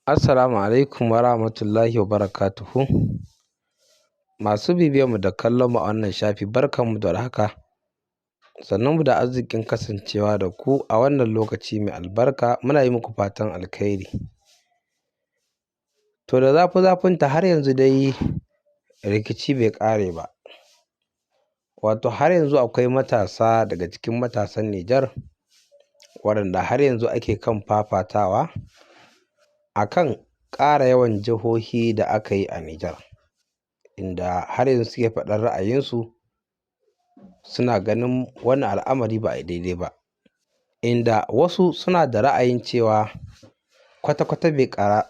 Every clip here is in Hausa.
Assalamu alaikum wa rahmatullahi wa barakatuhu. Masu bibiyarmu da kallon mu a wannan shafi barkanmu da warhaka. Sannunmu da arzikin kasancewa da ku a wannan lokaci mai albarka, muna yi muku fatan alkhairi. To da zafinta har yanzu dai rikici bai ƙare ba. Wato har yanzu akwai matasa daga cikin matasan Nijar waɗanda har yanzu ake kan fafatawa akan ƙara yawan jihohi da aka yi a Nijar, inda har yanzu suke faɗar ra'ayinsu, suna ganin wannan al'amari ba a yi daidai ba, inda wasu suna da ra'ayin cewa kwata-kwata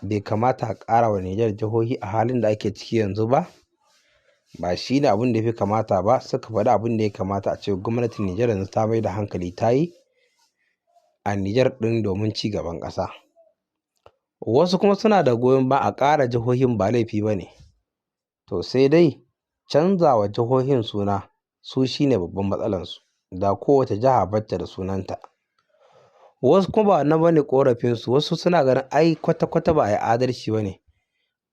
bai kamata a ƙara wa Nijar jihohi a halin da ake ciki yanzu ba shi ne abin da ya fi kamata ba. Suka faɗi abin da ya kamata a ce gwamnatin Nijar yanzu ta mai da hankali ta yi a Nijar ɗin domin ci gaban ƙasa. Wasu kuma suna da goyon ba a ƙara jihohin ba laifi ba ne, to sai dai canza wa jihohin suna su shi ne babban matsalarsu, da kowace jiha batta da sunanta. Wasu kuma ba wannan ba ne ƙorafinsu, wasu suna ganin ai kwata-kwata ba a yi adalci ba ne.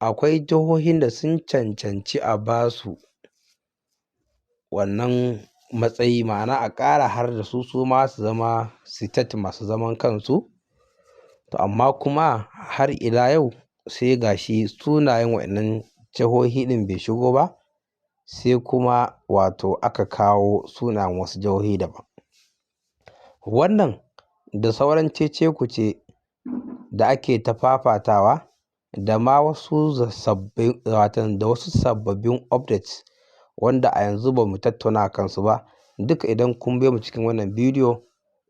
Akwai jihohin da sun cancanci a ba su wannan matsayi, ma'ana a ƙara har da su ma su zama state masu zaman kansu. To amma kuma har ila yau sai ga shi sunayen waɗannan jihohi ɗin bai shigo ba, sai kuma wato aka kawo sunayen wasu jihohi daban. Wannan da sauran cece-kuce da ake ta fafatawa da ma wasu sababbin updates wanda a yanzu ba mu tattauna a kansu ba, duka idan kun biyo mu cikin wannan bidiyo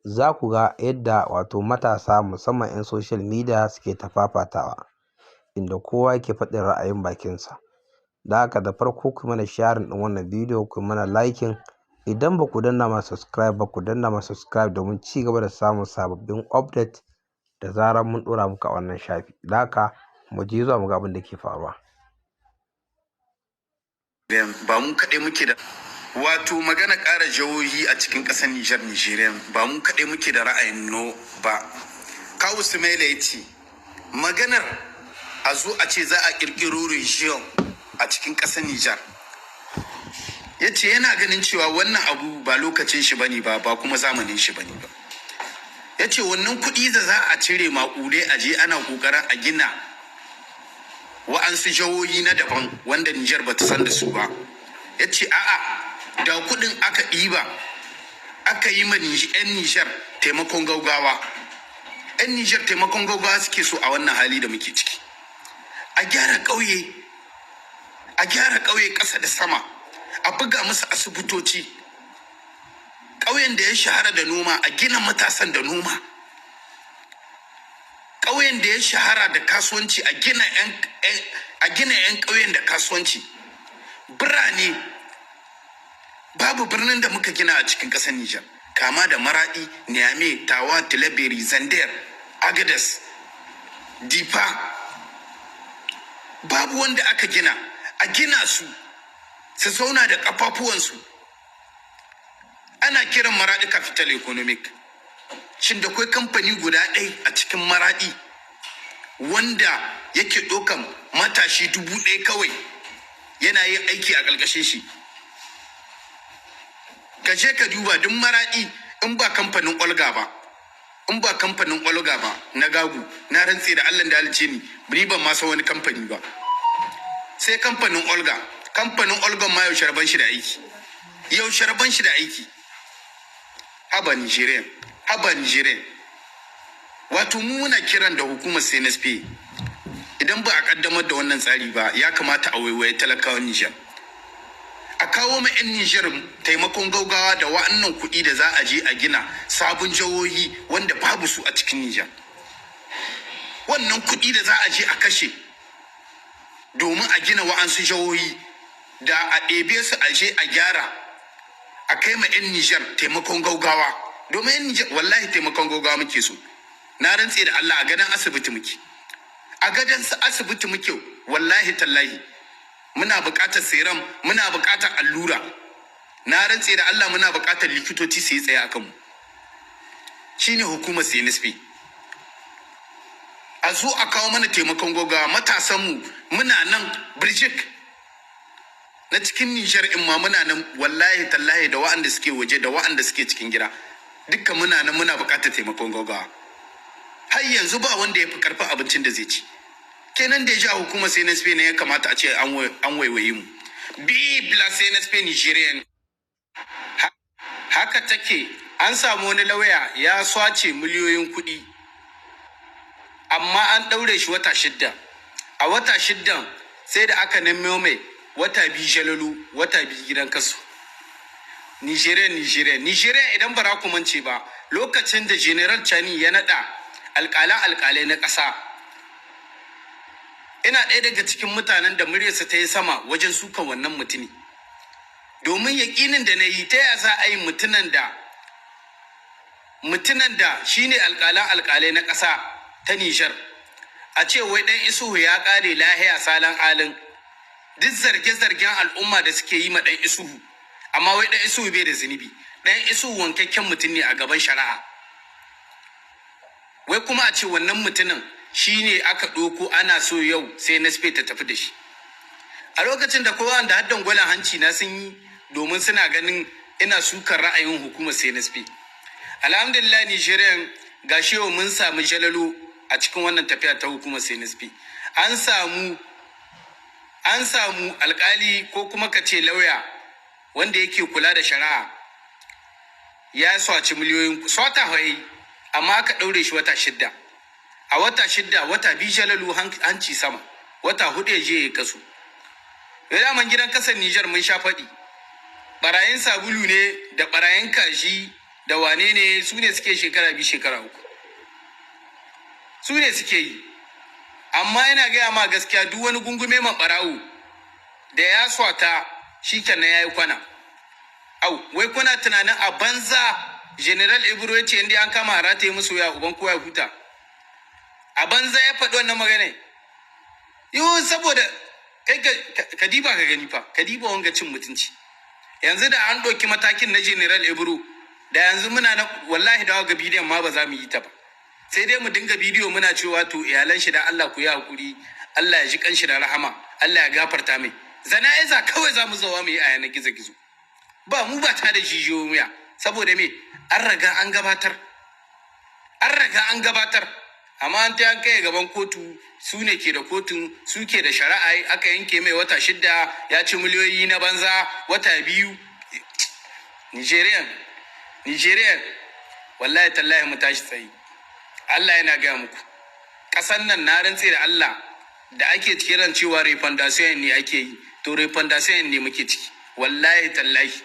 za ku ga yadda wato matasa musamman 'yan social media suke ta fafatawa, inda kowa yake faɗin ra'ayin bakinsa. Da haka da farko ku mana sharing ɗin wannan bidiyo, ku mana liking. Idan ba ku danna mana subscribe ba, ku danna mana subscribe domin ci gaba da samun sababbin update da zarar mun ɗora muku a wannan shafi. Da haka mu je zuwa mu ga abin da ke faruwa. Ba mu kaɗai muke da wato magana ƙara jihohi a cikin ƙasar Nijeriya, ba mu kaɗai muke da ra'ayin no ba. Kawu Sumaila ya ce maganar a zo a ce za a ƙirƙiro region a cikin ƙasar Nijar. Ya ce yana ganin cewa wannan abu ba lokacin shi bane ba kuma zamanin shi bane ba. Ya ce wannan kuɗi da za a cire maƙudai a je ana ƙoƙarin a gina wa'ansu jihohi na daban wanda Nijar ba ta san da su ba. Ya ce a'a, da kuɗin aka ɗiba aka yi ma 'yan Nijar taimakon gaugawa. 'Yan Nijar taimakon gaugawa suke so a wannan hali da muke ciki. A gyara ƙauye ƙasa da sama, a buga musu asibitoci. Ƙauyen da ya shahara da noma a gina matasan da noma. Ƙauyen da ya shahara da kasuwanci a gina 'yan ƙauyen da kasuwanci. Birane, babu birnin da muka gina a cikin ƙasar Nijar, kama da Maraɗi, Niamey, Tawa, Tilaberi, Zandar, Agadez, Difa. Babu wanda aka gina, a gina su zauna da ƙafafuwansu. Ana kiran Maraɗi capital economic. Shin da kwai kamfani guda ɗaya a cikin Maraɗi wanda yake ɗaukan matashi 1000 kawai yana yin aiki a ƙarƙashin shi? Ka je ka duba duk Maraɗi in ba kamfanin Olga ba na Gagu, na rantse da Allah da halice ni ban ma san wani kamfani ba. Sai kamfanin Olga ma yau sharban shi da aiki. Haba Nijeriya. Wato mu muna kiran da hukumar CNSP, idan ba a kaddamar da wannan tsari ba, ya kamata a waiwaye talakawan Nijar. A kawo ma 'yan Nijar taimakon gaugawa da wa'annan kuɗi da za a je a gina sabon jihohi wanda babu su a cikin Nijar. Wannan kuɗi da za a je a kashe domin a gina wa'ansu jihohi da a ɗebe su a je a gyara, a kai ma 'yan Nijar taimakon gaugawa. Domin 'yan Nijar wallahi taimakon gaugawa muke so. Na rantse da Allah a gadon asibiti muke. Wallahi tallahi muna buƙatar serum, muna buƙatar allura. Na rantse da Allah muna buƙatar likitoci su yi tsaye a kanmu. Shine hukumar CNSP. a zo a kawo mana taimakon gaggawa. Matasanmu muna nan birjik na cikin Nijar in ma muna nan wallahi tallahi da wa'anda suke waje da wa'anda suke cikin gida dukkan muna nan muna buƙatar taimakon gaggawa. Har yanzu ba wanda ya fi karfin abincin da zai ci. Kenan da ya ja hukumar CNSP ne ya kamata a ce an waiwaye mu. Bi la CNSP Nigerian. Haka take an samu wani lauya ya swace miliyoyin kuɗi amma an ɗaure shi wata 6. A wata 6 sai da aka nemo mai wata 2 jalalu, wata 2 gidan kasu. Nigerian idan ba ku mance ba lokacin da General Chani ya naɗa alƙalai na ƙasa. Ina ɗaya daga cikin mutanen da muryarsa ta yi sama wajen sukan wannan mutumi. Domin yaƙinin da na yi ta yaya za a yi mutunan da shine alƙalai na ƙasa ta Nijar. A ce wai ɗan Isuhu ya ƙare lahiya salan alin duk zarge-zargen al'umma da suke yi ma ɗan Isuhu. Amma wai ɗan Isuhu bai da zunubi. Ɗan Isuhu wankakken mutum ne a gaban shari'a. Wai kuma a ce wannan mutumin shine aka ɗauko ana so yau sai NSP ta tafi da shi. A lokacin da kowa da haddan gwalan hanci na sun yi domin suna ganin ina sukar ra'ayin hukumar CNSP. Alhamdulillah Nigerian gashi yau mun samu jalalo a cikin wannan tafiya ta hukumar CNSP. An samu alkali ko kuma ka ce lauya wanda yake kula da shari'a ya swaci miliyoyin swata hawaii amma aka ɗaure shi wata 6. A wata 6 wata 2 jalalu hanci sama wata 4 ya je ya kasu. Daman gidan kasar Nijar mun sha faɗi barayin sabulu ne da barayin kashi da wane ne su ne suke shekara 2 shekara 3 su ne suke yi. Amma yana gaya ma gaskiya duk wani gungume ma barawo da ya swata shikenan yayi kwana. Wai kuna tunanin a banza General Ibro ya ce inda an kama a rataye musu ya uban kowa ya huta. A banza ya faɗi wannan magana. Yau saboda kai ka diba ka gani fa, ka diba wanga cin mutunci. Yanzu da an ɗauki matakin na General Ibro da yanzu muna na wallahi da ga bidiyon ma ba za mu yi ta ba. Sai dai mu dinga bidiyo muna cewa to iyalan shi da Allah ku yi hakuri, Allah ya ji kanshi da rahama, Allah ya gafarta mai. Zana'iza kawai za mu zawa mu yi a yanar gizo-gizo. Ba mu ba ta da jijiyoyin wuya saboda me an riga an gabatar amma an ta kai gaban kotu su ne ke da kotun su ke da shari'a aka yanke mai wata 6 ya ci miliyoyi na banza wata 2. Nigerian wallahi tallahi mu tashi tsayi. Allah yana gaya muku ƙasan nan na rantse da Allah da ake kiran cewa refundation ne ake yi to refundation ne muke ciki wallahi tallahi.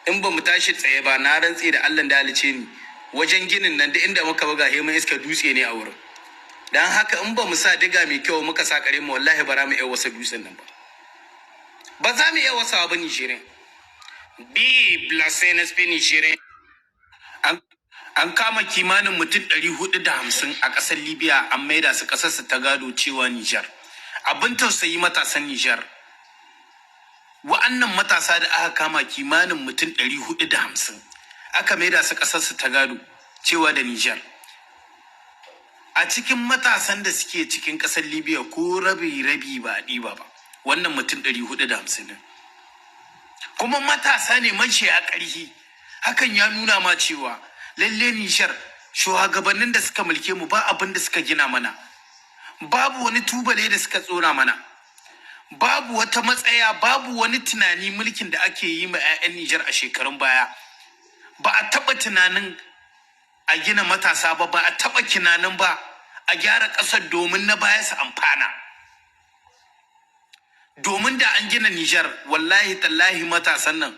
In ba mu tashi tsaye ba na rantse da Allah da halice ni wajen ginin nan da inda muka buga he mun iska dutse ne a wurin. Dan haka in ba mu sa diga mai kyau muka sa kare mu wallahi ba za mu iya wasa dutsen nan ba za mu iya wasa ba Nigerian. Bi Blasenes pe Nigerian an kama kimanin mutum 450 a ƙasar Libya an maida su ƙasarsa ta gado cewa Nijar. Abin tausayi matasan Nijar. Wa'annan matasa da aka kama kimanin mutum 450 aka maida su ƙasarsa ta gado cewa da Nijar. A cikin matasan da suke cikin ƙasar Libya ko rabi ba a ɗiba ba. Wannan mutum 450 ne. Kuma matasa ne maciya ƙarfi. Hakan ya nuna ma cewa lalle Nijar shugabannin da suka mulke mu ba abin da suka gina mana. Babu wani tubale da suka tsora mana. Babu wata matsaya, babu wani tunani mulkin da ake yi ma 'ya'yan Nijar a shekarun baya. Ba a taɓa tunanin a gina matasa ba, ba a taɓa tunanin ba a gyara ƙasar domin na baya su amfana. Domin da an gina Nijar, wallahi tallahi matasan nan,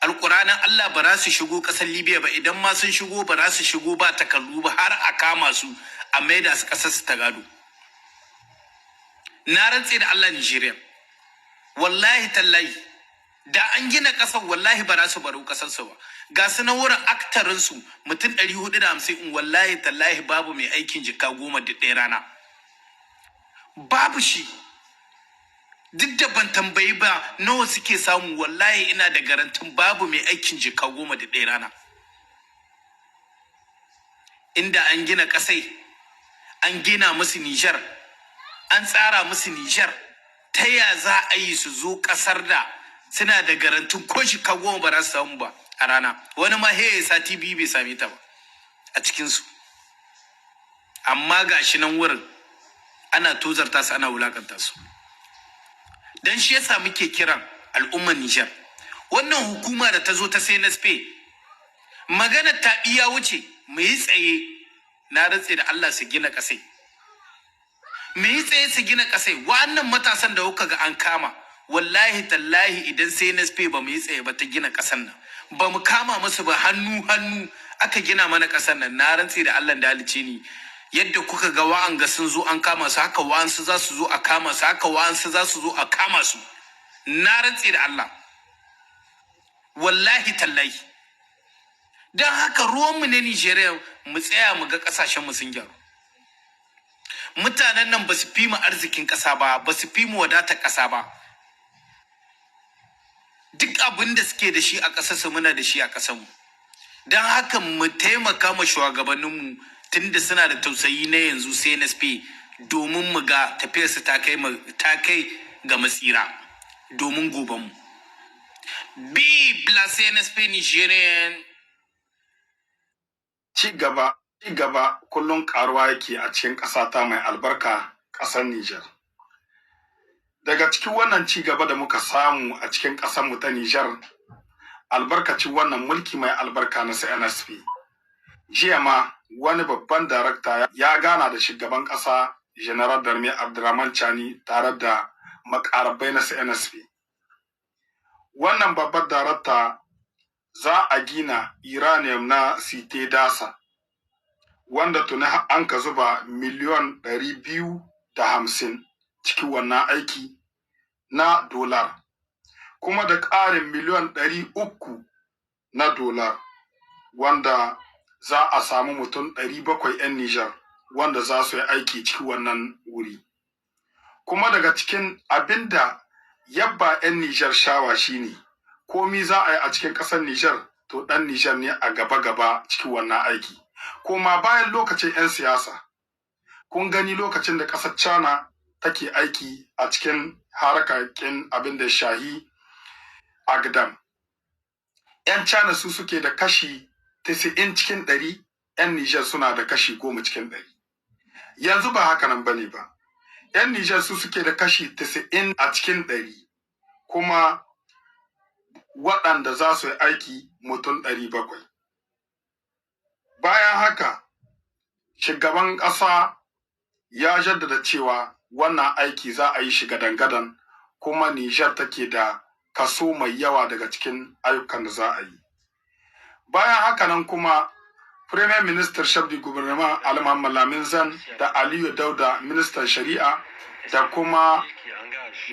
alƙuranin Allah ba za su shigo ƙasar Libya ba, idan ma sun shigo ba za su shigo ba takardu ba har a kama su a maida su ƙasar su ta gado. Na rantse da Allah Nijeriya, wallahi tallahi, da an gina ƙasar wallahi ba za su baro ƙasarsu ba. Ga su na wurin aktarinsu mutum 450 in wallahi tallahi babu mai aikin jika 10 da ɗaya rana. Babu shi. Duk da ban tambayi ba nawa suke samu wallahi ina da garantin babu mai aikin jika 10 da ɗaya rana. Inda an gina ƙasai, an gina musu Nijar, an tsara musu Nijar, ta ya za a yi su zo ƙasar da suna da garantin ko shi goma ba za su samu ba a rana, wani ma he sati biyu bai same ta ba a cikinsu. Amma ga shi nan wurin ana tozarta su, ana wulakanta su. Dan shi yasa muke kiran al'ummar Nijar, wannan hukuma da ta zo ta CNSP, magana ta iya wuce, mu yi tsaye, na rantse da Allah su gina ƙasai. Mu yi tsaye su gina ƙasai. Wa'annan matasan da kuka ga an kama, wallahi tallahi idan CNSP ba mu yi tsaye ba ta gina ƙasar nan, ba mu kama musu ba hannu aka gina mana ƙasar nan, na rantse da Allah da halice ni, yadda kuka ga wa'anga sun zo an kama su, haka wa'ansu za su zo a kama su, haka wa'ansu za su zo a kama su, na rantse da Allah, wallahi tallahi. Don haka ruwanmu na Nijeriya mu tsaya mu ga ƙasashenmu sun gyaru. Mutanen nan ba su fi mu arzikin ƙasa ba, ba su fi mu wadatar ƙasa ba. Duk abin da suke da shi a ƙasarsu muna da shi a ƙasarmu. Don haka mu taimaka ma shugabanninmu tunda suna da tausayi na yanzu CNSP, domin mu ga tafiyarsu ta kai ga matsira domin gobenmu. Vive la CNSP Nigerian. Ci gaba kullum karuwa yake a cikin ƙasata mai albarka, ƙasar Nijar. Daga cikin wannan ci gaba da muka samu a cikin ƙasarmu ta Nijar, albarkacin wannan mulki mai albarka na CNSP. Jiya ma wani babban darakta ya gana da shugaban ƙasa General Darme Abdurrahman Chani tare da makarabai na CNSP. Wannan babban darakta za a gina uranium na Site Dasa, wanda tuni an ka zuba miliyon 250 cikin wannan aiki na dolar, kuma da ƙarin miliyon 300 na dolar, wanda za a samu mutum 700 'yan Nijar wanda za su yi aiki cikin wannan wuri. Kuma daga cikin abinda yabba 'yan Nijar shawa shine, komi za a yi a cikin ƙasar Nijar, to ɗan Nijar ne a gaba-gaba cikin wannan aiki. Kuma bayan lokacin 'yan siyasa, kun gani lokacin da ƙasar China take aiki a cikin harkakin abin da shahi Agdam. 'Yan China su suke da kashi 90 cikin 100, 'yan Nijar suna da kashi 10 cikin 100. Yanzu ba haka nan bane ba. 'Yan Nijar su suke da kashi 90 a cikin 100, kuma waɗanda za su yi aiki mutum 700. Bayan haka, shugaban ƙasa ya jaddada cewa wannan aiki za a yi shi gadan-gadan, kuma Nijar take da kaso mai yawa daga cikin ayyukan da za a yi. Bayan haka nan kuma, Premier Minister Shabdi Gouvernement Al-Muhammad Lamin Zan da Aliyu Dauda, Ministan Shari'a, da kuma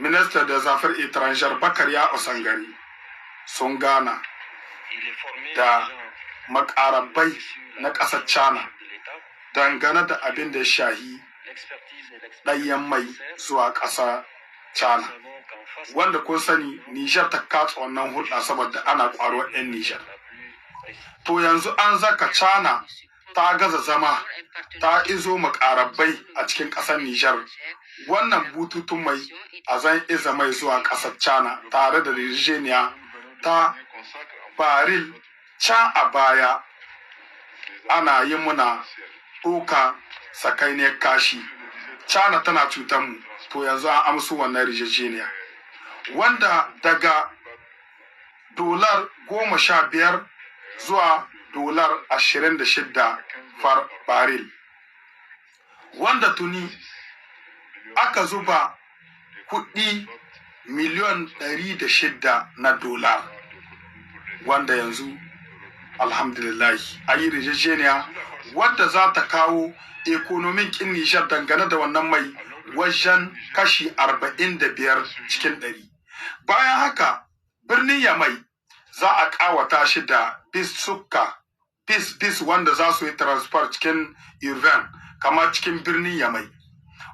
Minister da Zafar Étranger Bakariya Osangari sun gana da makarabai na ƙasar China dangane da abin da ya shahi ɗanyen mai zuwa ƙasar China, wanda kun sani Nijar ta katsa wannan hulɗa saboda ana ƙwaro 'yan Nijar. To yanzu an zaka China ta gaza zama, ta izo makarabai a cikin ƙasar Nijar. Wannan bututun mai a zan iza mai zuwa ƙasar China tare da yarjejeniya ta baril. Can a baya ana yi muna ɗoka sakainiyar kashi, China tana cutar mu, to yanzu an amsu wannan yarjejeniya, wanda daga dolar 15 zuwa dolar 26 far baril, wanda tuni aka zuba kuɗi miliyon 106 na dolar, wanda yanzu alhamdulillah a yi yarjejeniya wadda za ta kawo ekonomin kin Nijar dangane da wannan mai wajen kashi 45 cikin 100. Bayan haka, birnin Yamai za a kawata shi da bis wanda za su yi transfer cikin urban kamar cikin birnin Yamai,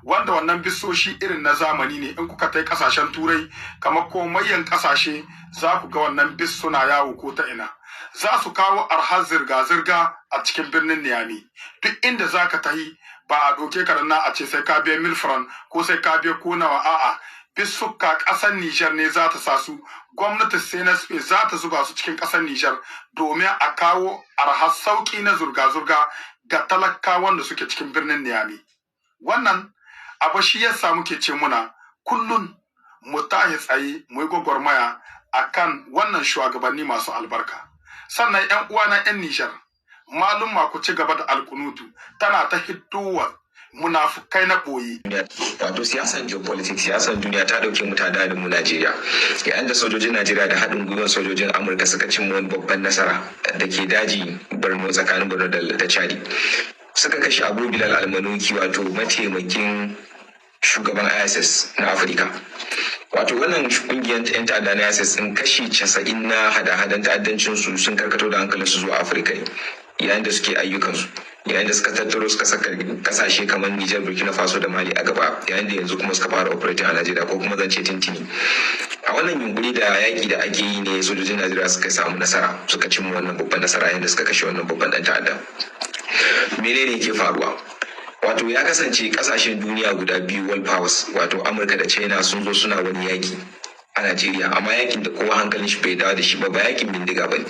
wanda wannan bisoshi irin na zamani ne. In kuka tai kasashen turai kamar komayyan kasashe, za ku ga wannan bis suna yawo ko ta ina. Za su kawo arhar zirga-zirga a cikin birnin Niamey. Duk inda za ka tahi ba a doke ka nan a ce sai ka biya milfran ko sai ka biya ko nawa a'a bisuka ƙasar Nijar ne za ta sa su gwamnatin CNSP za ta zuba su cikin ƙasar Nijar domin a kawo arhar sauƙi na zurga-zurga ga talakawan da suke cikin birnin Niamey. Wannan abu shi yasa muke ce muna kullun mu tahi tsaye mu yi gwagwarmaya akan wannan shugabanni masu albarka. Sannan 'yan uwana 'yan Nijar malum ku ci gaba da alkunutu tana ta hiddowa munafukai na boye. Wato siyasar geopolitics, siyasar duniya ta dauke mu ta da mu Najeriya. Yayin da sojojin Najeriya da haɗin gwiwar sojojin Amurka suka cimma wani babban nasara da ke daji Borno tsakanin Borno da Chadi. Suka kashe Abu Bilal Almanuki wato mataimakin shugaban ISIS na Afirka. Wato wannan kungiyar 'yan ta'adda na ISIS in kashi 90 na hada-hadan ta'addancin su sun karkato da hankalinsu zuwa Afirka ne. Yayin da suke ayyukansu, yayin da suka tattaro suka saka kasashe kamar Nijar, Burkina Faso da Mali a gaba, yayin da yanzu kuma suka fara operating a Najeriya ko kuma zance tintini. A wannan yunkuri da yaƙi da ake yi ne sojojin Najeriya suka samu nasara, suka cimma wannan babban nasara yayin da suka kashe wannan babban dan ta'adda. Menene yake faruwa? Wato ya kasance kasashen duniya guda biyu world powers wato Amurka da China sun zo suna wani yaƙi a Najeriya, amma yakin da kowa hankalin shi bai dawo da shi ba yakin bindiga ba ne,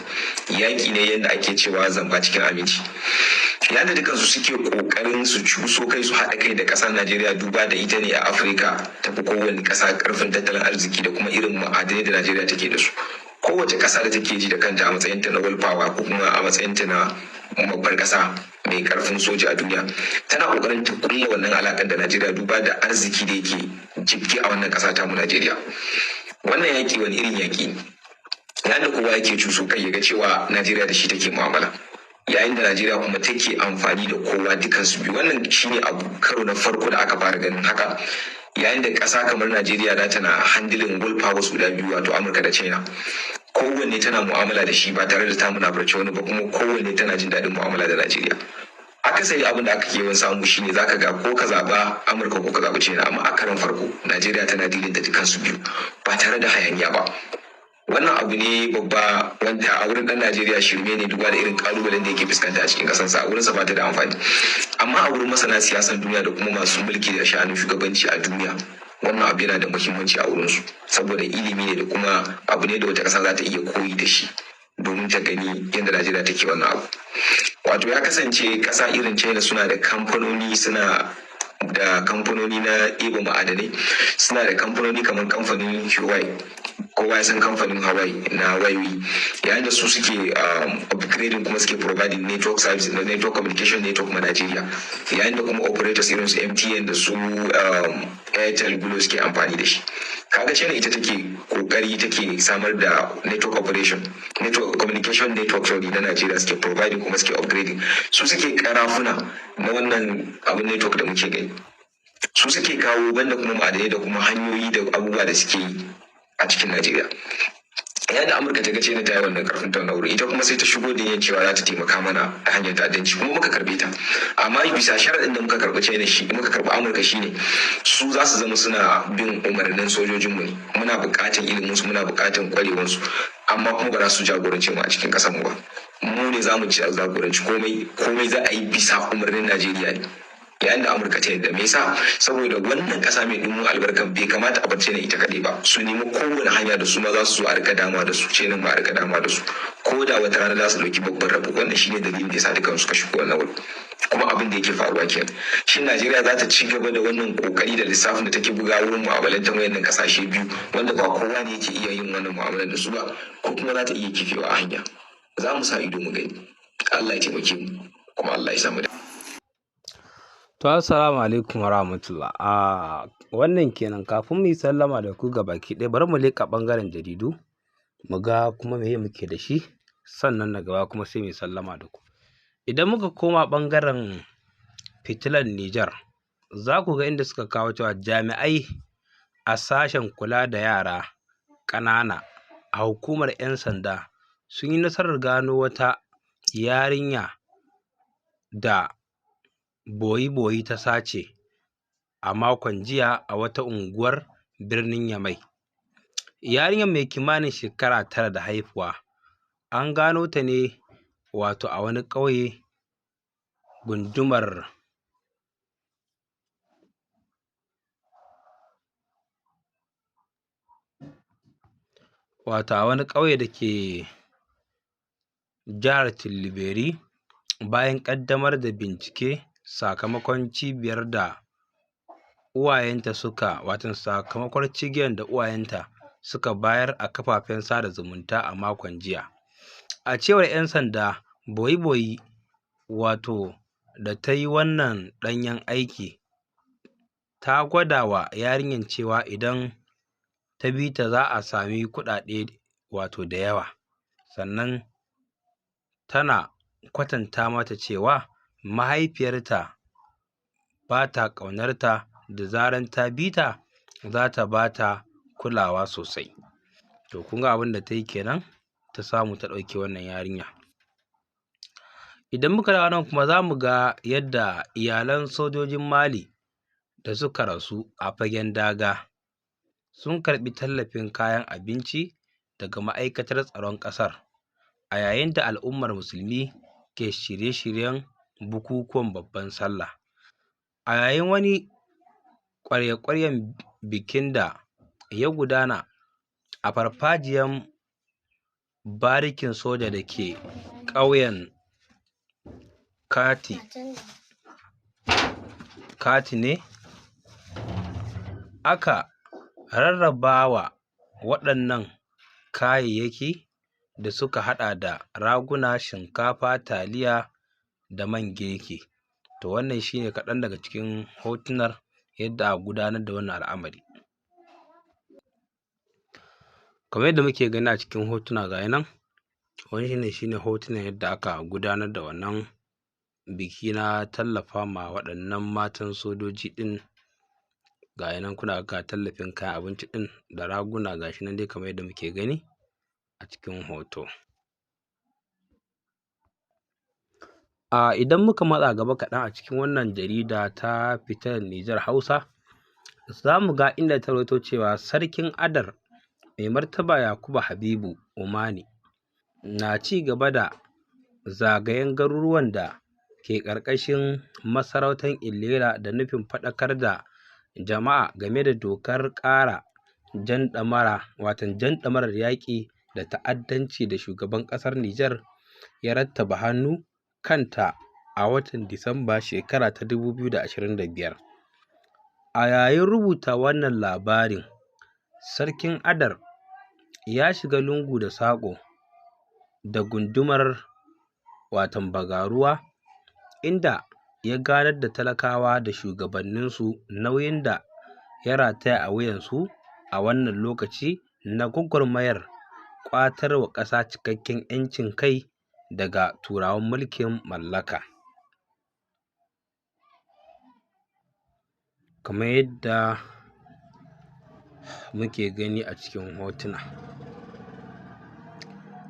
yaki ne yadda ake cewa zamba cikin aminci. Yadda dukansu suke kokarin su cuso kai su haɗa kai da ƙasar Najeriya, duba da ita ne a Afirka ta fi kowane ƙasa ƙarfin tattalin arziki da kuma irin ma'adanai da Najeriya take da su. Kowace ƙasa da take ji da kanta a matsayinta na world power ko kuma a matsayinta na babbar ƙasa mai ƙarfin soja a duniya tana kokarin ta kulla wannan alaƙar da Najeriya, duba da arziki da yake jibge a wannan ƙasa ta mu Najeriya. Wannan yaƙi wani irin yaƙi ne, yadda kowa yake cuso kai ya ga cewa Najeriya da shi take mu'amala, yayin da Najeriya kuma take amfani da kowa dukansu biyu. Wannan shine abu karo na farko da aka fara ganin haka, yayin da ƙasa kamar Najeriya da tana handling world powers guda biyu wato Amurka da China, kowanne tana mu'amala da shi ba tare da ta munafurci wani ba, kuma kowanne tana jin daɗin mu'amala da Najeriya. Akasari abin da aka yawan samu shine zaka ga ko ka zaba Amurka ko ka zaba China, amma a karon farko Najeriya tana dilin da dukansu biyu ba tare da hayaniya ba. Wannan abu ne babba wanda a wurin dan Najeriya shirme ne, duba da irin kalubalen da yake fuskanta a cikin kasansa, a wurin sa ba ta da amfani. Amma a wurin masana siyasar duniya da kuma masu mulki da sha'anin shugabanci a duniya, wannan abu yana da muhimmanci a wurin su, saboda ilimi ne da kuma abu ne da wata ƙasa za ta iya koyi da shi domin ta gani yadda Najeriya take wannan abu. Wato ya kasance ƙasa irin China suna da kamfanoni, suna da kamfanoni na ɗiba ma'adanai, suna da kamfanoni kamar kamfanin Huawei, kowa ya san kamfanin Huawei na wayoyi, yayin da su suke upgrading kuma suke providing network service na network communication network ma Najeriya, yayin da kuma operators irin su MTN da su Airtel, Glo suke amfani da shi. Kaga China ita take kokari take samar da network operation, network communication network na Najeriya suke providing kuma suke upgrading, su suke karafuna na wannan abin network da muke gani, su suke kawo banda kuma ma'adanai da kuma hanyoyi da abubuwa da suke yi a cikin Najeriya. Yayin da Amurka ta ga China ta yi wannan karfin ta wuri, ita kuma sai ta shigo da yin cewa za ta taimaka mana a hanyar ta'addanci, kuma muka karbe ta. Amma bisa sharaɗin da muka karɓi China shi, muka karɓi Amurka shine su za su zama suna bin umarnin sojojinmu ne, muna buƙatar ilimin su, muna buƙatar ƙwarewar su, amma kuma ba za su jagorance mu a cikin ƙasar mu ba. Mu ne za mu ci jagoranci komai za a yi bisa umarnin Najeriya ne. Yayin da Amurka ta yadda, me yasa? Saboda wannan ƙasa mai ɗumbin albarkan bai kamata a bar China ita kaɗai ba, su nemi kowane hanya da su ma za su zo a rika dama da su, China ma a rika dama da su, ko da wata rana za su ɗauki babban rabo. Wannan shine dalilin da yasa dukan suka shigo wannan wuri, kuma abin da yake faruwa kenan. Shin Najeriya za ta ci gaba da wannan kokari da lissafin da take buga wurin mu'amalantar wayannan ƙasashe biyu, wanda ba kowa ne yake iya yin wannan mu'amalar da su ba, ko kuma za ta iya kifewa a hanya? Za mu sa ido mu gani. Allah ya taimake mu, kuma Allah ya samu da. To assalamu alaikum warahmatullah. Wannan kenan, kafin mu yi sallama da ku baki ɗaya, bari mu leƙa ɓangaren jaridu mu ga kuma meye muke da shi, sannan na gaba kuma sai mu yi sallama da ku. Idan muka koma ɓangaren fitilan Nijar, za ku ga inda suka kawo cewa jami'ai a sashen kula da yara ƙanana a hukumar 'yan sanda sun yi nasarar gano wata yarinya da boyi-boyi ta sace a makon jiya a wata unguwar birnin Yamai. Yarinyar mai kimanin shekara 9 da haihuwa, an gano ta ne wato a wani ƙauye gundumar wato a wani ƙauye da ke jihar Tilibiri bayan ƙaddamar da bincike sakamakon cibiyar da uwayenta suka sakamakon cigiyar da uwayenta suka bayar a kafafen sada zumunta a makon jiya. A cewar 'yan sanda, boyi-boyi wato da ta yi wannan ɗanyen aiki ta gwada wa yarinyar cewa idan ta bi ta za a sami kuɗaɗe wato da yawa, sannan tana kwatanta mata cewa mahaifiyarta ba ta ƙaunarta, da zaran ta bi ta za ta ba ta kulawa sosai. To kun ga abin da ta yi kenan, ta samu ta ɗauki wannan yarinya. Idan muka dawo nan kuma za mu ga yadda iyalan sojojin Mali da suka rasu a fagen daga sun karɓi tallafin kayan abinci daga ma'aikatar tsaron ƙasar, a yayin da al'ummar musulmi ke shirye-shiryen bukukuwan babban sallah. A yayin wani ƙwarya-ƙwaryan bikin da ya gudana a farfajiyar barikin soja da ke ƙauyen Katine, aka rarrabawa waɗannan kayayyaki da suka haɗa da raguna, shinkafa, taliya da man girki. To wannan shi ne kaɗan daga cikin hotunan yadda aka gudanar da wannan al'amari. Kamar yadda muke gani a cikin hotuna ga shi nan, wannan shi ne hotunan yadda aka gudanar da wannan biki na tallafa ma waɗannan matan sojoji ɗin. Ga shi nan kuna ga tallafin kayan abinci ɗin da raguna ga shi nan dai kamar yadda muke gani a cikin hoto. Idan muka matsa gaba kaɗan a cikin wannan jarida ta Fitilar Nijar Hausa, za mu ga inda ta rawaito cewa Sarkin Adar Mai Martaba Yakubu Habibu Umani na ci gaba da zagayen garuruwan da ke ƙarƙashin masarautar Illela da nufin faɗakar da jama'a game da dokar ƙara jan ɗamarar yaƙi da ta'addanci da shugaban ƙasar Nijar ya rattaba hannu kanta a watan Disamba shekara ta 2025. A yayin rubuta wannan labarin, Sarkin Adar ya shiga lungu da saƙo da gundumar Bagaruwa, inda ya ganar da talakawa da shugabanninsu nauyin da ya rataya a wuyansu a wannan lokaci na gwagwarmayar ƙwatar wa ƙasa cikakken 'yancin kai daga Turawan mulkin mallaka. Kamar yadda muke gani a cikin hotuna.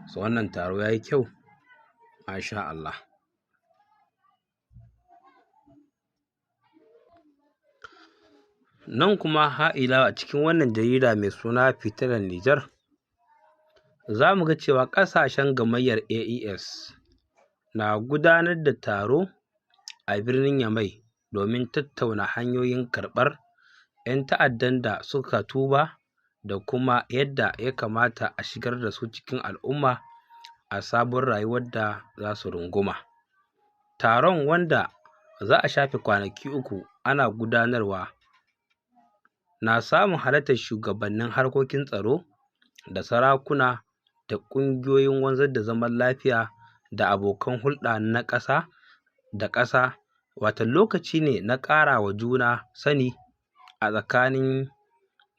So wannan taro ya yi kyau, masha Allah. Nan kuma har ila a cikin wannan jarida mai suna Fitilar Nijar, za mu ga cewa ƙasashen gamayyar AES na gudanar da taro a birnin Yamai domin tattauna hanyoyin karɓar 'yan ta'addan da suka tuba da kuma yadda ya kamata a shigar da su cikin al'umma a sabon rayuwar da za su runguma. Taron, wanda za a shafe kwanaki 3 ana gudanarwa, na samun halartar shugabannin harkokin tsaro da sarakuna da ƙungiyoyin wanzar da zaman lafiya da abokan hulɗa na ƙasa da ƙasa. Lokaci ne na ƙara wa juna sani a tsakanin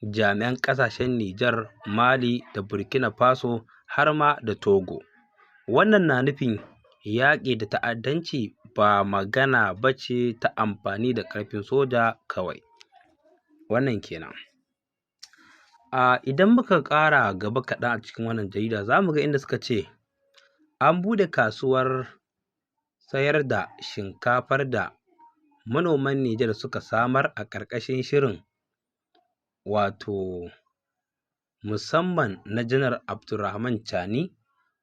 jami'an ƙasashen Nijar, Mali da Burkina Faso har ma da Togo. Wannan na nufin yaƙi da ta'addanci ba magana ba ce ta amfani da ƙarfin soja kawai. Wannan kenan. Idan muka ƙara gaba kaɗan a cikin wannan jarida, za mu ga inda suka ce an buɗe kasuwar sayar da shinkafar da manoman Nijar suka samar a ƙarƙashin shirin musamman na Janar Abdurrahman Chani,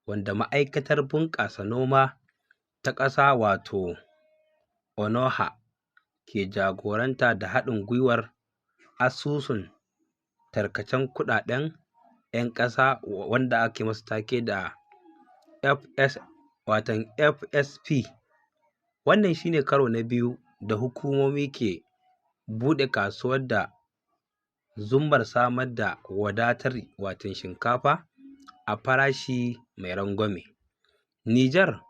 wanda ma'aikatar bunƙasa noma ta ƙasa ONOHA ke jagoranta da haɗin gwiwar asusun tarkacen kuɗaɗen 'yan ƙasa wanda ake masa take da FSP. Wannan shine karo na biyu da hukumomi ke buɗe kasuwar da zummar samar da wadatar shinkafa a farashi mai rangwame. Nijar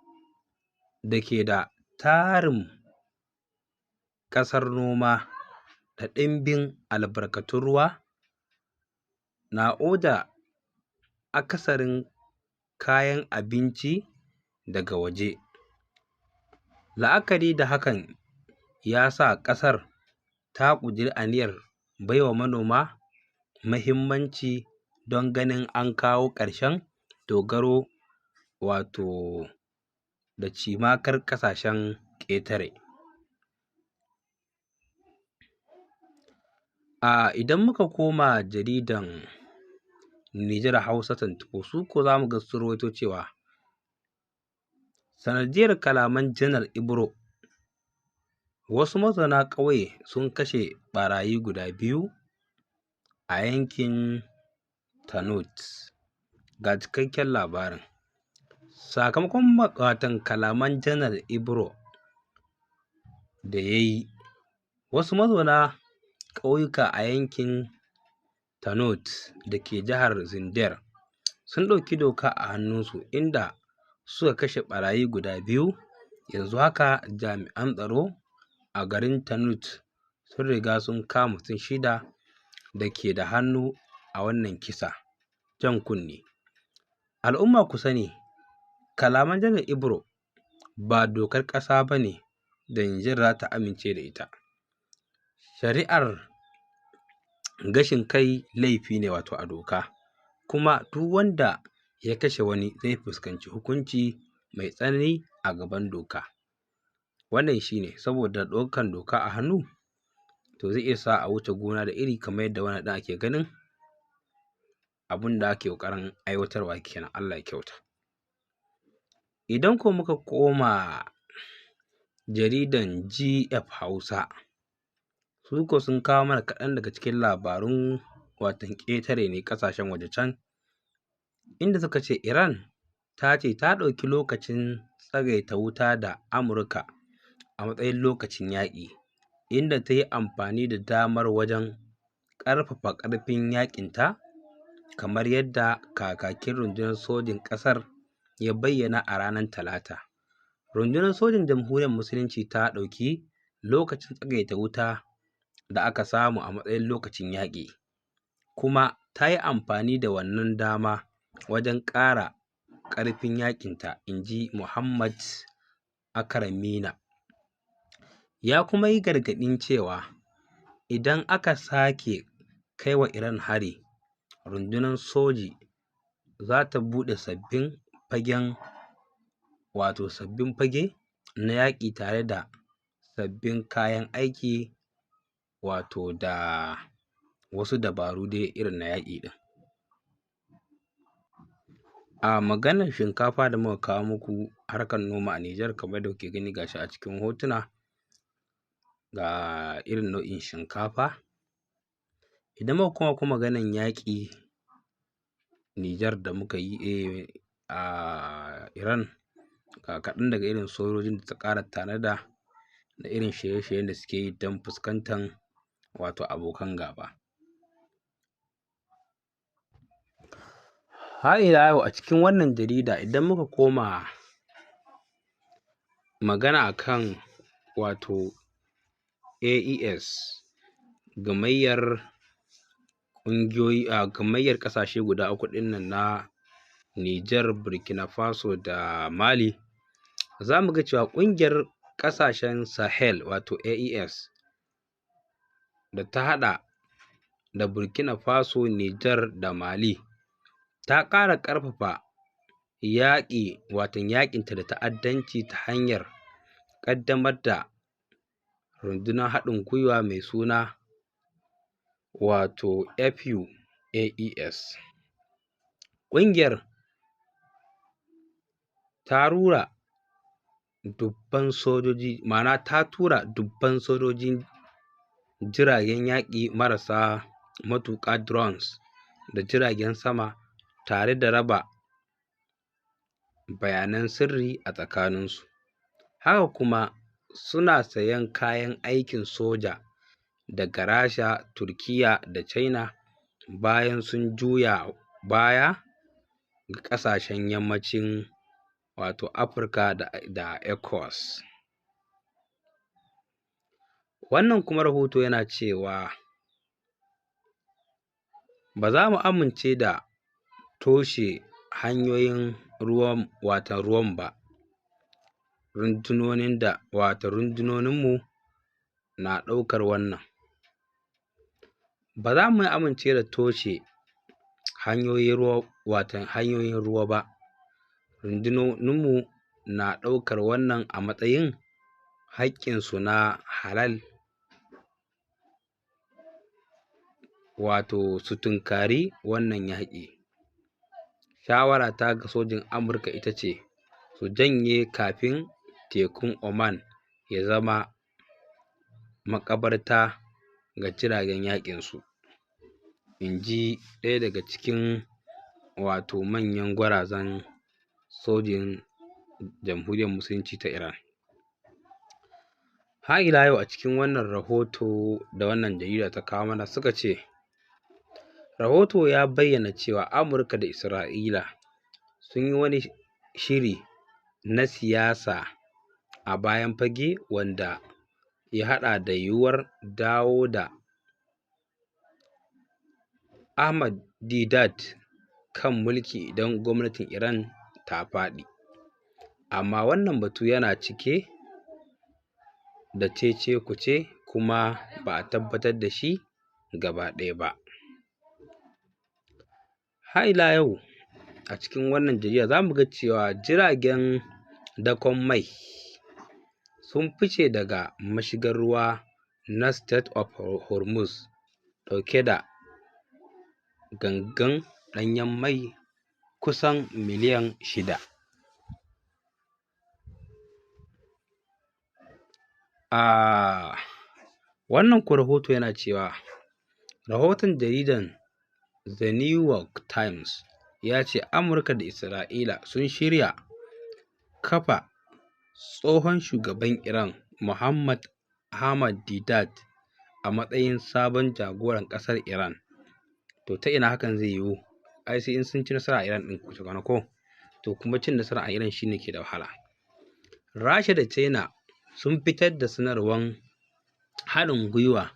da ke da tarin ƙasar noma da ɗimbin albarkatun ruwa na oda akasarin kayan abinci daga waje. La'akari da hakan ya sa ƙasar ta ƙudiri aniyar baiwa manoma muhimmanci don ganin an kawo ƙarshen dogaro da cimakar ƙasashen ƙetare. Idan muka koma jaridan Nijar Hausa 24 su ko za mu ga sun rawaito cewa sanadiyyar kalaman Janar Ibro, wasu mazauna ƙauye sun kashe ɓarayi guda biyu a yankin Tanut. Ga cikakken labarin. Sakamakon kalaman Janar Ibro da ya yi, wasu mazauna ƙauyuka a yankin Tanut da ke jihar Zindar sun ɗauki doka a hannunsu inda suka kashe ɓarayi guda biyu. Yanzu haka jami'an tsaro a garin Tanut sun riga sun kama mutum 6 da ke da hannu a wannan kisa. Jan kunne. Al'umma ku sani, kalaman Janar Ibro ba dokar ƙasa ba ne da Nijar za ta amince da ita. Shari'ar gashin kai laifi ne a doka, kuma duk wanda ya kashe wani zai fuskanci hukunci mai tsanani a gaban doka. Wannan shi ne saboda ɗaukan doka a hannu to zai iya sa a wuce gona da iri kamar yadda wannan ɗin ake ganin abin da ake ƙoƙarin aiwatarwa kenan. Allah ya kyauta. Idan ko muka koma jaridan GF Hausa, su ko sun kawo mana kaɗan daga cikin labarun ƙetare ne, ƙasashen waje can, inda suka ce Iran ta ce ta ɗauki lokacin tsagaita wuta da Amurka a matsayin lokacin yaƙi, inda ta yi amfani da damar wajen ƙarfafa ƙarfin yaƙinta, kamar yadda kakakin rundunar sojin ƙasar ya bayyana a ranar Talata. Rundunar sojin Jamhuriyar Musulunci ta ɗauki lokacin tsagaita wuta da aka samu a matsayin lokacin yaƙi, kuma ta yi amfani da wannan dama wajen ƙara ƙarfin yaƙinta, inji Muhammad Akaramina. Ya kuma yi gargaɗin cewa idan aka sake kai wa Iran hari, rundunar soji za ta buɗe sabbin fage na yaƙi tare da sabbin kayan aiki da wasu dabaru dai irin na yaƙi ɗin. A maganar shinkafa da muka kawo muku, harkar noma a Nijar kamar da kuke gani ga shi a cikin hotuna, ga irin nau'in shinkafa. Idan muka koma maganar yaƙi Nijar da muka yi a Iran, ga kaɗan daga irin sojojin da ta ƙara tanada da irin shirye-shiryen da suke yi don fuskantar abokan gaba. Har ila yau a cikin wannan jarida idan muka koma magana akan AES, gamayyar ƙasashe guda 3 ɗin nan na Nijar, Burkina Faso da Mali, za mu ga cewa ƙungiyar ƙasashen Sahel AES da ta haɗa da Burkina Faso, Nijar da Mali, ta ƙara ƙarfafa yaƙinta da ta'addanci ta hanyar ƙaddamar da rundunar haɗin gwiwa mai suna FUAES. Ƙungiyar ta tura dubban sojojin jiragen yaƙi marasa matuƙa drones da jiragen sama tare da raba bayanan sirri a tsakaninsu. Haka kuma suna sayen kayan aikin soja daga Rasha, Turkiyya da China bayan sun juya baya ga ƙasashen yammacin wato Afirka da ECOWAS. Wannan kuma rahoto yana cewa ba za mu amince da toshe hanyoyin ruwan ba. Rundunoninmu na ɗaukar wannan. Ba za mu amince da toshe hanyoyin ruwa ba. Rundunoninmu na ɗaukar wannan a matsayin haƙƙinsu na halal su tunkari wannan yaƙi. Shawarata ga sojin Amurka ita ce su janye kafin tekun Oman ya zama maƙabarta ga jiragen yaƙinsu, inji ɗaya daga cikin manyan gwarazan sojin Jamhuriyar Musulunci ta Iran. Har ila yau a cikin wannan rahoto da wannan jarida ta kawo mana suka ce, rahoto ya bayyana cewa Amurka da Isra'ila sun yi wani shiri na siyasa a bayan fage wanda ya haɗa da yiwuwar dawo da Ahmadinejad kan mulki idan gwamnatin Iran ta faɗi. Amma wannan batu yana cike da cece-kuce kuma ba a tabbatar da shi gaba ɗaya ba. Har ila yau a cikin wannan jarida za mu ga cewa jiragen dakon mai sun fice daga mashigar ruwa na Strait of Hormuz ɗauke da gangan ɗanyen mai kusan miliyan 6. Wannan kuwa rahoto yana cewa rahoton jaridan The New York Times ya ce Amurka da Isra'ila sun shirya kafa tsohon shugaban Iran Mohammad Ahmadinejad a matsayin sabon jagoran ƙasar Iran. To ta ina hakan zai yiwu? Ai sai in sun ci nasara a Iran ɗin tukuna ko? To kuma cin nasara a Iran shine ke da wahala. Rasha da China sun fitar da sanarwar haɗin gwiwa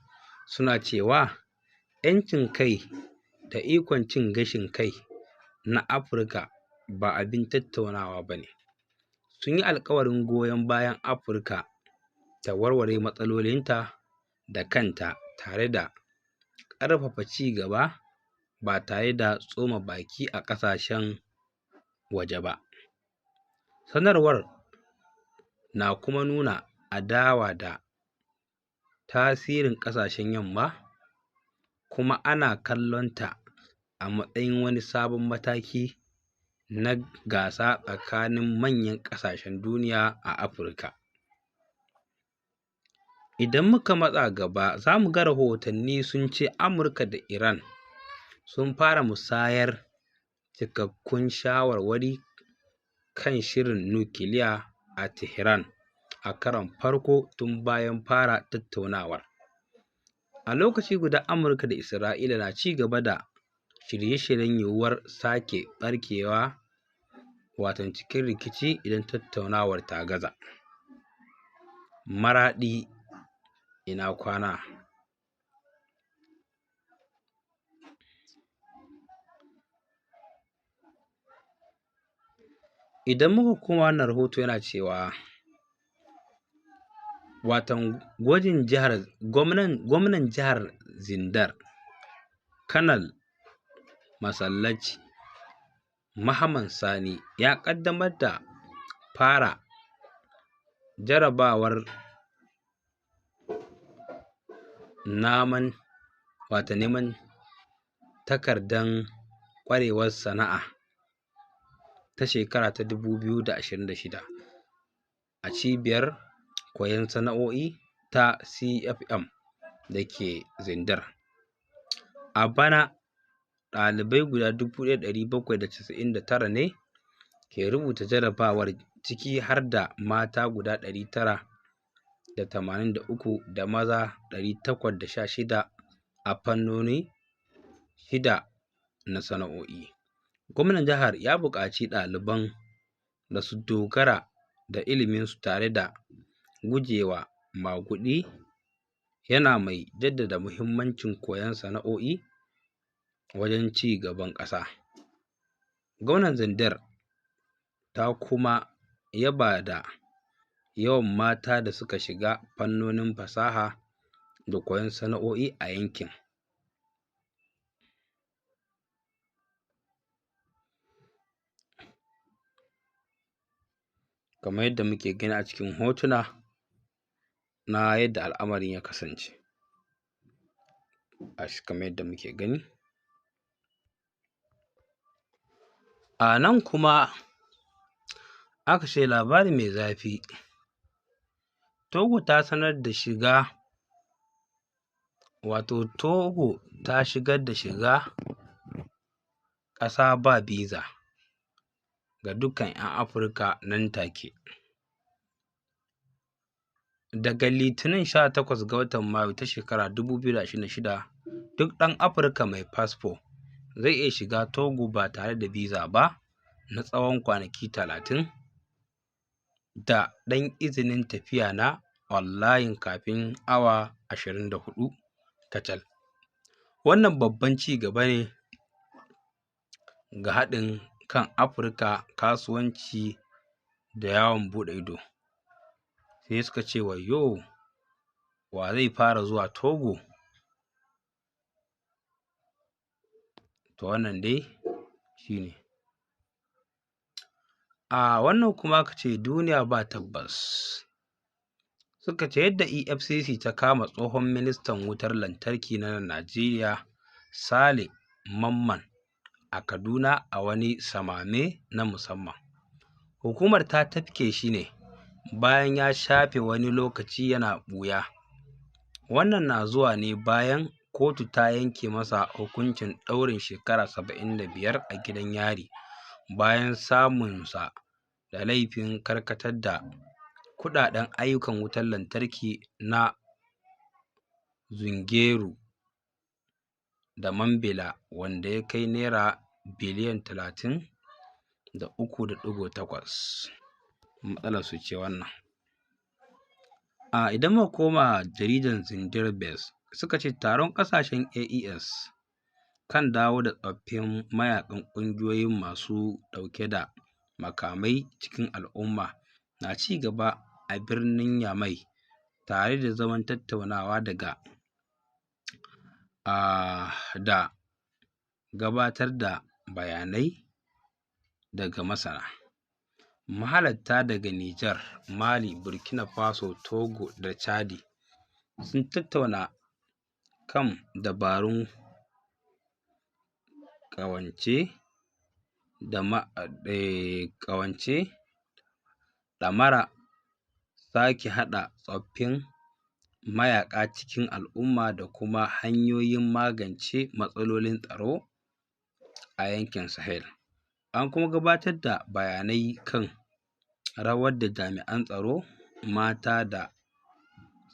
suna cewa 'yancin kai da ikon cin gashin kai na Afirka ba abin tattaunawa ba ne. Sun yi alkawarin goyon bayan Afirka ta warware matsalolinta da kanta tare da ƙarfafa ci gaba ba tare da tsoma baki a ƙasashen waje ba. Sanarwar na kuma nuna adawa da tasirin ƙasashen yamma, kuma ana kallonta a matsayin wani sabon mataki na gasa tsakanin manyan ƙasashen duniya a Afirka. Idan muka matsa gaba za mu ga rahotanni sun ce Amurka da Iran sun fara musayar cikakkun shawarwari kan shirin nukiliya a Tehran a karon farko tun bayan fara tattaunawar. A lokaci guda Amurka da Isra'ila na ci gaba da shirye-shiryen yiwuwar sake ɓarkewa cikin rikici idan tattaunawar ta gaza. Maraɗi ina kwana. Idan muka koma wannan rahoto yana cewa gwamnan jihar Zindar Kanal Masallaci Muhammad Sani ya ƙaddamar da fara jarabawar neman takardar ƙwarewar sana'a ta shekara ta 2026 a cibiyar koyon sana'o'i ta CFM da ke Zindar. A bana ɗalibai guda 1,799 ne ke rubuta jarrabawar, ciki har da mata guda 983 da maza 816 a fannoni 6 na sana'o'i. Gwamnan jihar ya buƙaci ɗaliban da su dogara da iliminsu tare da gujewa maguɗi, yana mai jaddada muhimmancin koyon sana'o'i wajen ci gaban ƙasa. Gwamnan Zandar ta kuma yaba da yawan mata da suka shiga fannonin fasaha da koyon sana'o'i a yankin. Kamar yadda muke gani a cikin hotuna na yadda al'amarin ya kasance. Gashi kamar yadda muke gani. A nan kuma aka ce labari mai zafi, Togo ta sanar da shiga, wato Togo ta shigar da shiga ƙasa ba biza ga dukkan 'yan Afirka nan take. Daga Litinin 18 ga watan Mayu ta shekara 2026, duk ɗan Afirka mai fasfo zai iya shiga Togo ba tare da biza ba na tsawon kwanaki 30 da ɗan izinin tafiya na online kafin awa 24 kacal. Wannan babban ci gaba ne ga haɗin kan Afirka, kasuwanci da yawon buɗe ido. Sai suka ce wayyo, wa zai fara zuwa Togo? To wannan dai shi ne. A wannan kuma aka ce duniya ba tabbas. Suka ce yadda EFCC ta kama tsohon ministan wutar lantarki na Najeriya Sale Mamman a Kaduna a wani samame na musamman. Hukumar ta tafke shi ne bayan ya shafe wani lokaci yana ɓuya. Wannan na zuwa ne bayan kotu ta yanke masa hukuncin ɗaurin shekara 75 a gidan yari bayan samunsa da laifin karkatar da kuɗaɗen ayyukan wutar lantarki na Zungeru da Mambila wanda ya kai Naira biliyan 33.8. Matsalar su ce wannan. Idan muka koma jaridar Zindar Base, suka ce taron ƙasashen AES kan dawo da tsoffin mayaƙan ƙungiyoyin masu ɗauke da makamai cikin al'umma na ci gaba a birnin Yamai, tare da zaman tattaunawa da gabatar da bayanai daga masana. Mahalarta daga Nijar, Mali, Burkina Faso, Togo da Chadi sun tattauna kan dabarun ƙawance ɗamara sake haɗa tsoffin mayaƙa cikin al'umma da kuma hanyoyin magance matsalolin tsaro a yankin Sahel. An kuma gabatar da bayanai kan rawar da jami'an tsaro, mata da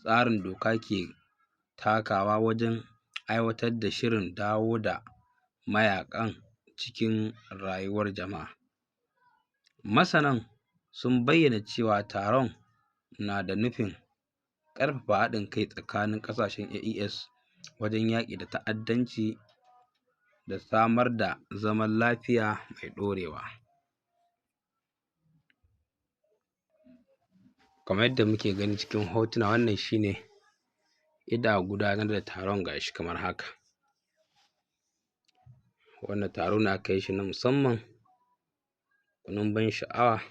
tsarin doka ke takawa wajen aiwatar da shirin dawo da mayaƙan cikin rayuwar jama'a. Masanan sun bayyana cewa taron na da nufin ƙarfafa haɗin kai tsakanin ƙasashen AES wajen yaƙi da ta'addanci da samar da zaman lafiya mai ɗorewa. Kamar yadda muke gani cikin hotuna, wannan shi ne yadda aka gudanar da taron, ga shi kamar haka. Wannan taro ne aka yi shi na musamman, gwanin ban sha'awa.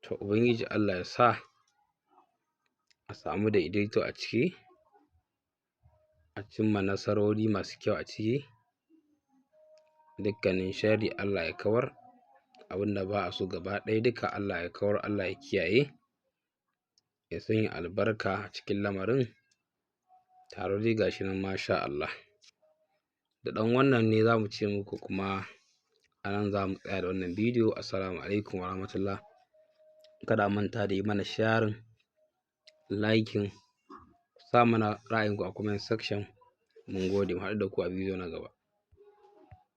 To Ubangiji Allah ya sa a samu daidaito a ciki, a cimma nasarori masu kyau a ciki, dukkanin sharri Allah ya kawar, abin da ba a so gaba ɗaya duka Allah ya kawar, Allah ya kiyaye, ya sanya albarka a cikin lamarin. Taro dai ga shi nan masha Allah. da ɗan wannan ne za mu ce muku kuma a nan za mu tsaya da wannan bidiyo. Assalamu alaikum warahmatullah. Kada a manta da yi mana sharing, liking, sa mana ra'ayinku a comment section. Mun gode, mu haɗu da ku a bidiyo na gaba.